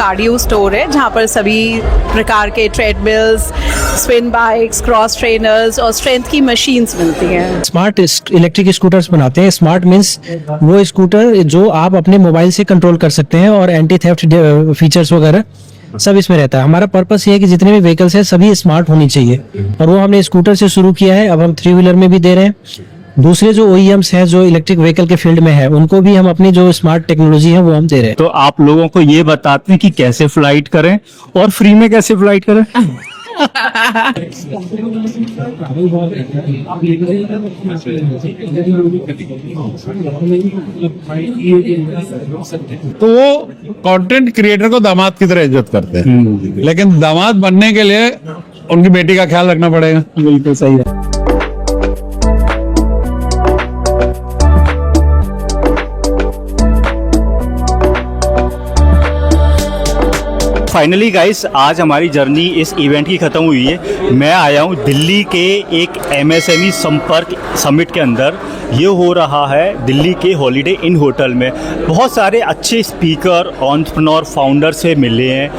Cardio store है जहाँ पर सभी प्रकार के treadmills, spin bikes, cross trainers और स्ट्रेंथ की मशीन्स मिलती हैं। स्मार्ट इलेक्ट्रिक स्कूटर्स बनाते हैं। स्मार्ट मीन्स वो स्कूटर जो आप अपने मोबाइल से कंट्रोल कर सकते हैं और एंटी थेफ्ट फीचर्स वगैरह सब इसमें रहता है। हमारा पर्पस ये है कि जितने भी व्हीकल्स हैं सभी स्मार्ट होनी चाहिए, और वो हमने स्कूटर से शुरू किया है। अब हम 3 व्हीलर में भी दे रहे हैं। दूसरे जो OEMs हैं जो इलेक्ट्रिक व्हीकल के फील्ड में है, उनको भी हम अपनी जो स्मार्ट टेक्नोलॉजी है वो हम दे रहे हैं। तो आप लोगों को ये बताते हैं कि कैसे फ्लाइट करें और फ्री में कैसे फ्लाइट करें। तो वो कंटेंट क्रिएटर को दामाद की तरह इज्जत करते हैं, लेकिन दामाद बनने के लिए उनकी बेटी का ख्याल रखना पड़ेगा। बिल्कुल सही है। फाइनली गाइस, आज हमारी जर्नी इस इवेंट की ख़त्म हुई है। मैं आया हूँ दिल्ली के एक MSME संपर्क समिट के अंदर। ये हो रहा है दिल्ली के हॉलीडे इन होटल में। बहुत सारे अच्छे स्पीकर, एंटरप्रेन्योर, फाउंडर से मिले हैं,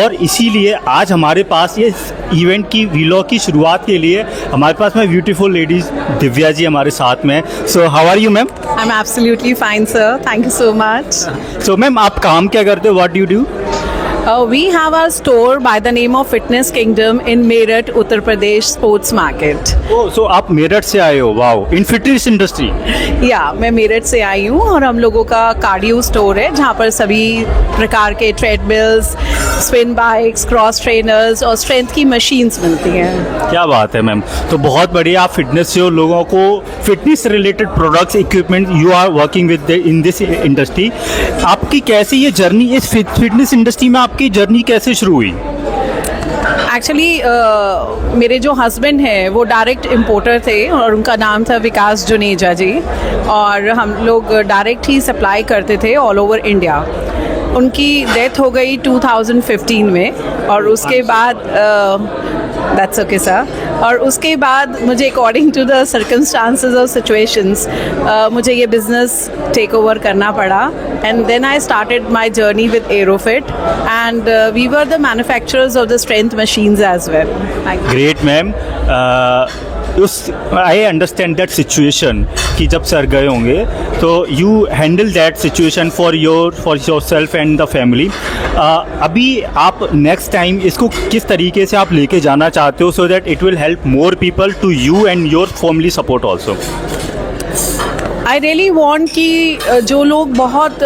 और इसीलिए आज हमारे पास ये इवेंट की व्लॉग की शुरुआत के लिए हमारे पास में ब्यूटीफुल लेडीज़ दिव्या जी हमारे साथ में। So how are you ma'am? I am absolutely fine sir, thank you so much. So ma'am, आप काम क्या करते हो? What do you do? We have our store by the name of Fitness Kingdom in Meerut, Uttar Pradesh Sports Market. सो आप मेरठ से आए हो? Wow, इन fitness industry. या मैं मेरठ से आई हूँ, और हम लोगों का कार्डियो स्टोर है जहाँ पर सभी प्रकार के treadmills, spin bikes, cross trainers और स्ट्रेंथ की मशीन्स मिलती हैं। क्या बात है मैम। तो बहुत बढ़िया, आप फिटनेस से हो, लोगों को fitness related products, equipment you are working with in this industry. आपकी कैसे ये जर्नी इस फिटनेस इंडस्ट्री में, आपकी जर्नी कैसे शुरू हुई? एक्चुअली मेरे जो हस्बैंड हैं वो डायरेक्ट इम्पोर्टर थे, और उनका नाम था विकास जुनेजा जी, और हम लोग डायरेक्ट ही सप्लाई करते थे ऑल ओवर इंडिया। उनकी डेथ हो गई 2015 में, और उसके बाद दैट्स ओके सर। और उसके बाद मुझे अकॉर्डिंग टू द सर्कमस्टांसेस और सिचुएशंस मुझे ये बिज़नेस टेक ओवर करना पड़ा, and then I started my journey with Aerofit, and we were the manufacturers of the strength machines as well. Great ma'am. I understand that situation कि जब sir गए होंगे तो you handle that situation for yourself and the family. अभी आप next time इसको किस तरीके से आप लेके जाना चाहते हो, so that it will help more people to you and your family support also? I really want कि जो लोग बहुत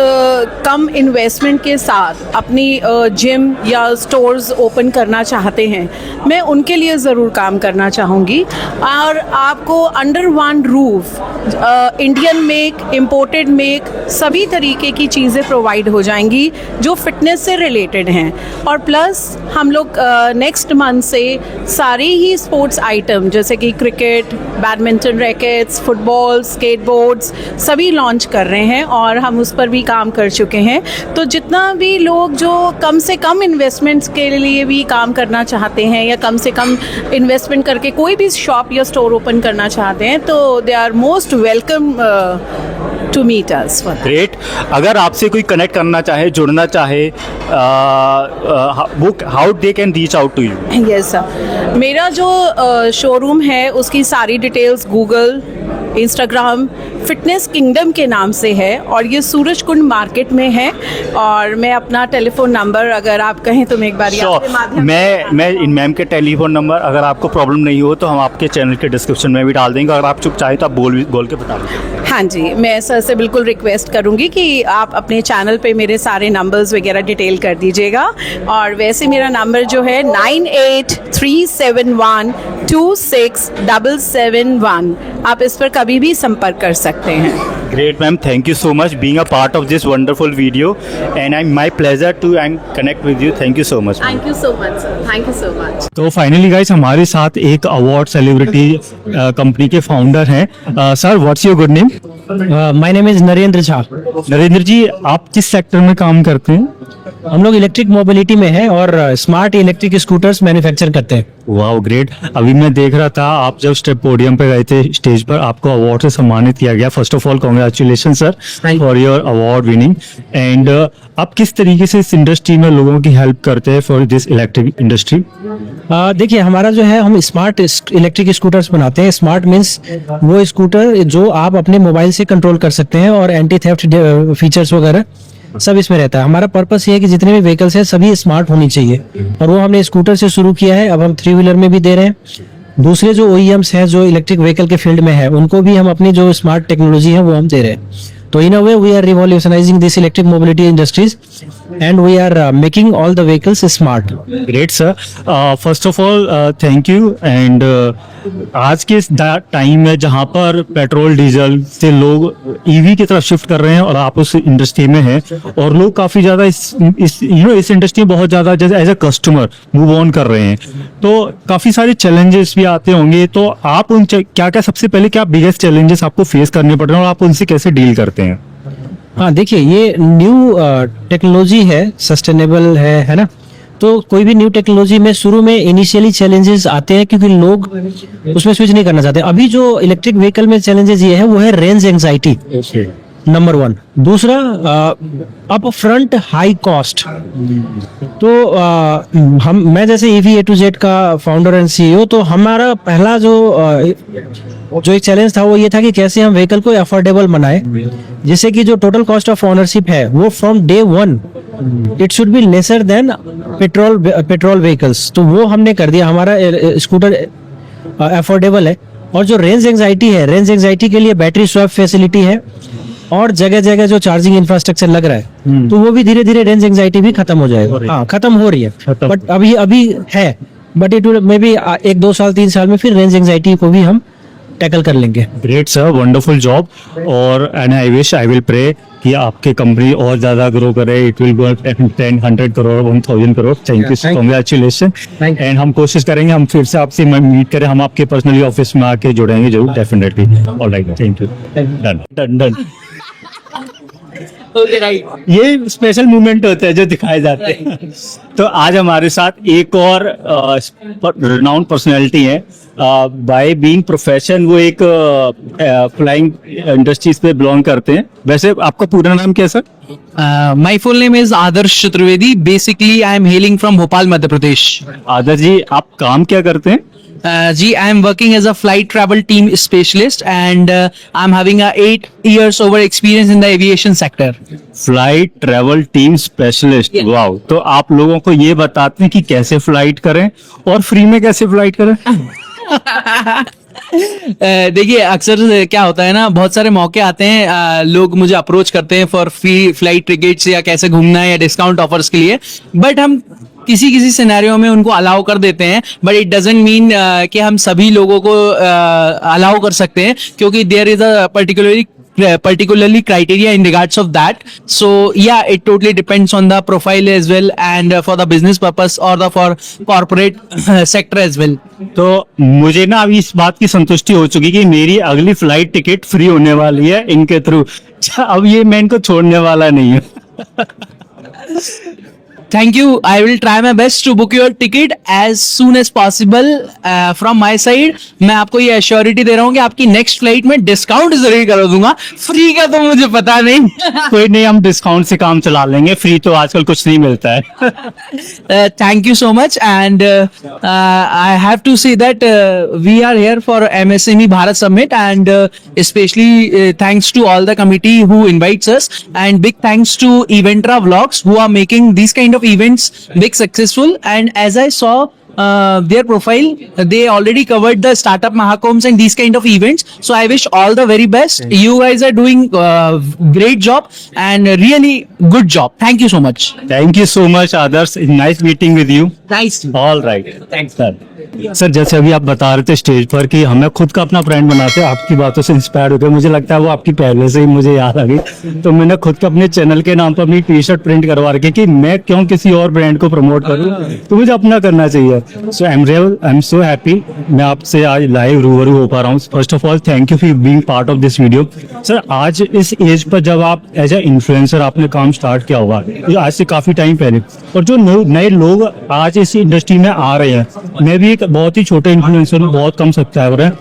कम इन्वेस्टमेंट के साथ अपनी जिम या स्टोर्स ओपन करना चाहते हैं, मैं उनके लिए ज़रूर काम करना चाहूँगी। और आपको under one roof Indian make, imported make, सभी तरीके की चीज़ें प्रोवाइड हो जाएंगी जो फिटनेस से रिलेटेड हैं। और प्लस हम लोग नेक्स्ट मंथ से सारे ही स्पोर्ट्स आइटम जैसे कि क्रिकेट, बैडमिंटन रैकेट्स, फुटबॉल, स्केटबोर्ड्स सभी लॉन्च कर रहे हैं, और हम उस पर भी काम कर चुके हैं। तो जितना भी लोग जो कम से कम इन्वेस्टमेंट्स के लिए भी काम करना चाहते हैं, या कम से कम इन्वेस्टमेंट करके कोई भी शॉप या स्टोर ओपन करना चाहते हैं, तो they are most welcome to meet us. Great. अगर आपसे कोई कनेक्ट करना चाहे, जुड़ना चाहे, how they can reach out to you? Yes sir, मेरा जो शोरूम है उसकी सारी details Google, Instagram fitness kingdom के नाम से है, और ये सूरज कुंड मार्केट में है। और मैं अपना टेलीफोन नंबर अगर आप कहें तो मैं एक बार मैं इन मैम के टेलीफोन नंबर, अगर आपको प्रॉब्लम नहीं हो तो हम आपके चैनल के डिस्क्रिप्शन में भी डाल देंगे। अगर आप चुप चाहे तो आप बोल के बता दें। हाँ जी, मैं सर से बिल्कुल रिक्वेस्ट करूँगी कि आप अपने चैनल पे मेरे सारे नंबर्स वगैरह डिटेल कर दीजिएगा। और वैसे मेरा नंबर जो है 9837126771, आप इस पर कभी भी संपर्क कर सकते हैं। Great ma'am, thank you so much being a part of this wonderful video, and I'm my pleasure to connect with you. Thank you so much. Thank you so much sir, thank you so much. तो finally guys, हमारे साथ एक award celebrity company के founder हैं। Sir, what's your good name? My name is Narendra Jha. Narendra ji, आप किस sector में काम करते हैं? हम लोग इलेक्ट्रिक मोबिलिटी में है और स्मार्ट इलेक्ट्रिक स्कूटर्स मैन्युफैक्चर करते हैं। Wow great. अभी मैं देख रहा था, आप जब पोडियम पे गए थे, स्टेज पर आपको अवार्ड से सम्मानित किया गया। First of all congratulation sir for your award winning. And आप किस तरीके से इस इंडस्ट्री में लोगों की हेल्प करते हैं फॉर दिस इलेक्ट्रिक इंडस्ट्री? देखिए, हमारा जो है, हम स्मार्ट इलेक्ट्रिक स्कूटर्स बनाते हैं। स्मार्ट मीन्स वो स्कूटर जो आप अपने मोबाइल से कंट्रोल कर सकते हैं, और एंटी थेफ्ट फीचर्स वगैरह सब इसमें रहता है। हमारा पर्पस ये है कि जितने भी व्हीकल्स हैं सभी स्मार्ट होनी चाहिए, और वो हमने स्कूटर से शुरू किया है। अब हम 3 व्हीलर में भी दे रहे हैं। दूसरे जो OEMs हैं जो इलेक्ट्रिक व्हीकल के फील्ड में है, उनको भी हम अपनी जो स्मार्ट टेक्नोलॉजी है वो हम दे रहे हैं। तो in a way we are revolutionising this electric mobility industries and we are making all the vehicles smart. Great sir, first of all thank you. And आज के इस टाइम में जहाँ पर पेट्रोल डीजल से लोग EV की तरफ शिफ्ट कर रहे हैं और आप उस इंडस्ट्री में हैं, और लोग काफ़ी ज़्यादा इस इंडस्ट्री में बहुत ज़्यादा जैसे as a customer move on कर रहे हैं, तो काफ़ी सारे चैलेंजेस भी आते होंगे। तो आप उन क्या क्या सबसे पहले क्या बिगेस्ट चैलेंजेस आपको फेस करने पड़ रहे हैं और आप उनसे कैसे डील करते हैं? हाँ, देखिए, ये न्यू टेक्नोलॉजी है, सस्टेनेबल है ना। तो कोई भी न्यू टेक्नोलॉजी में शुरू में इनिशियली चैलेंजेस आते हैं क्योंकि लोग उसमें स्विच नहीं करना चाहते। अभी जो इलेक्ट्रिक व्हीकल में चैलेंजेस ये है, वो है रेंज एंजाइटी, नंबर 1। दूसरा, अप फ्रंट हाई कॉस्ट। तो मैं जैसे EV A to Z का फाउंडर एंड CEO, तो हमारा पहला जो एक चैलेंज था वो ये था कि कैसे हम व्हीकल को अफोर्डेबल बनाए, जिससे कि जो टोटल कॉस्ट ऑफ ओनरशिप है वो from day 1 it should be lesser than petrol vehicles. तो वो हमने कर दिया, हमारा स्कूटर अफोर्डेबल है। और जो रेंज एंजाइटी है, रेंज एंजाइटी के लिए बैटरी स्वैप फैसिलिटी है, और जगह जगह जो चार्जिंग इंफ्रास्ट्रक्चर लग रहा है, तो वो भी धीरे धीरे रेंज एंजाइटी भी खत्म हो जाएगा। हाँ, खत्म हो रही है, बट अभी है, but it will may be 1-2 साल 3 साल में फिर रेंज एंजाइटी को भी हम टैकल कर लेंगे। Great sir, wonderful job. और एंड आई विल प्रे कि आपके कंपनी और ज्यादा ग्रो करे, it will go 10, 100 crore, 1000 crore. Thank you, congratulation. And हम कोशिश करेंगे हम फिर से आपसे मीट करें, हम आपके पर्सनली ऑफिस में आके जुड़ेंगे जरूर, definitely. Alright, thank you. Done. ये स्पेशल मूवमेंट होते हैं जो दिखाए जाते हैं। तो आज हमारे साथ एक और रिनाउंड पर्सनैलिटी है। बाय बीइंग प्रोफेशन वो एक फ्लाइंग इंडस्ट्रीज पे बिलोंग करते हैं। वैसे आपका पूरा नाम क्या है sir? My full name is Adarsh Chaturvedi. Basically, I am hailing from Bhopal, Madhya Pradesh. आदर्श जी, आप काम क्या करते हैं? Ji, I am working as a flight travel team specialist, and I'm having a 8 years over experience in the aviation sector. Flight travel team specialist. Wow. तो आप लोगों को ये बताते हैं कि कैसे फ्लाइट करें और फ्री में कैसे फ्लाइट करें? देखिए, अक्सर क्या होता है ना, बहुत सारे मौके आते हैं, लोग मुझे अप्रोच करते हैं फॉर फ्री फ्लाइट टिकट्स या कैसे घूमना है या डिस्काउंट ऑफर्स के लिए, बट हम किसी सिनेरियो में उनको अलाउ कर देते हैं, बट इट डजंट मीन कि हम सभी लोगों को अलाउ कर सकते हैं, क्योंकि there is a particularly criteria in regards of that. So yeah, it totally depends on the profile as well, and for the business purpose or the for corporate sector as well. तो मुझे ना अभी इस बात की संतुष्टि हो चुकी कि मेरी अगली फ्लाइट टिकट फ्री होने वाली है इनके थ्रू। अब ये मैं इनको छोड़ने वाला नहीं हूँ। Thank you. I will try my best to book your ticket as soon as possible from my side. मैं आपको ये एश्योरिटी दे रहा हूँ कि आपकी नेक्स्ट फ्लाइट में डिस्काउंट जरूर कर दूंगा। फ्री का तो मुझे पता नहीं। कोई नहीं, हम डिस्काउंट से काम चला लेंगे, फ्री तो आजकल कुछ नहीं मिलता है। Thank you so much, and I have to say that we are here for MSME Bharat Summit, and especially thanks to all the committee who invites us, and big thanks to Eventra Vlogs who are making these kind of events big successful. And as I saw their profile, they already covered the startup Mahakumbs and these kind of events, so I wish all the very best. You guys are doing great job and really good job. Thank you so much. Thank you so much, Adarsh. Nice meeting with you. Nice to All right. Thanks, sir. Sir, जैसे अभी आप बता रहे थे stage पर कि हमें खुद का अपना ब्रांड बनाते हैं, आपकी बातों से इंस्पायर होकर मुझे लगता है वो आपकी पहले से ही मुझे याद आ गई। तो मैंने खुद का अपने चैनल के नाम पर अपनी टी-शर्ट प्रिंट करवा रखी कि मैं क्यों किसी और ब्रांड को प्रमोट करूं, तो मुझे अपना करना चाहिए। सो आई एम सो हैप्पी मैं आपसे आज लाइव रूबरू हो पा रहा हूँ। First of all thank you for being part of this video. Sir, आज इस एज पर जब आप एज ए इन्फ्लुएंसर आपने काम स्टार्ट किया होगा, आज से काफी टाइम पहले, और जो नए लोग आज इस इंडस्ट्री में आ रहे हैं, मैं भी एक बहुत ही छोटे इन्फ्लुएंसर में बहुत कम सब्सक्राइबर है,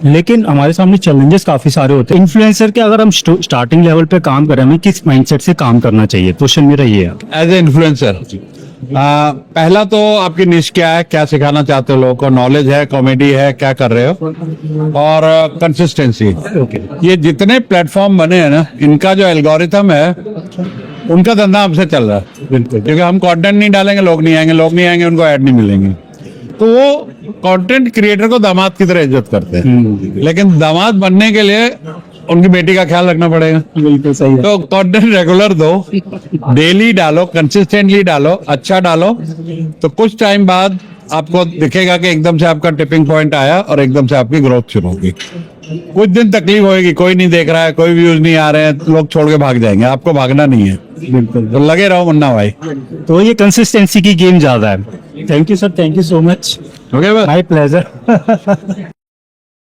लेकिन हमारे सामने चैलेंजेस काफी सारे होते हैं। इन्फ्लुएंसर के अगर हम स्टार्टिंग लेवल पे काम कर रहे हैं, हमें किस माइंडसेट से काम करना चाहिए? क्वेश्चन मेरा ये है। एज ए इन्फ्लुएंसर पहला तो आपकी निश क्या है, क्या सिखाना चाहते हो लोगों को, नॉलेज है, कॉमेडी है, क्या कर रहे हो, और कंसिस्टेंसी। ये जितने प्लेटफॉर्म बने हैं ना, इनका जो एल्गोरिथम है उनका धंधा हमसे चल रहा है, क्योंकि हम कंटेंट नहीं डालेंगे, लोग नहीं आएंगे, लोग नहीं आएंगे, उनको ऐड नहीं मिलेंगे। तो वो कंटेंट क्रिएटर को दामाद की तरह इज्जत करते हैं, लेकिन दामाद बनने के लिए उनकी बेटी का ख्याल रखना पड़ेगा। बिल्कुल सही है। तो कंटेंट रेगुलर दो, डेली डालो, कंसिस्टेंटली डालो, अच्छा डालो, तो कुछ टाइम बाद आपको दिखेगा कि एकदम से आपका टिपिंग पॉइंट आया और एकदम से आपकी ग्रोथ शुरू होगी। कुछ दिन तकलीफ होगी, कोई नहीं देख रहा है, कोई व्यूज नहीं आ रहे हैं, लोग छोड़ के भाग जाएंगे, आपको भागना नहीं है। बिल्कुल। तो लगे रहो मुन्ना भाई। तो ये कंसिस्टेंसी की गेम ज्यादा है। Thank you sir, thank you so much, okay बस। My pleasure.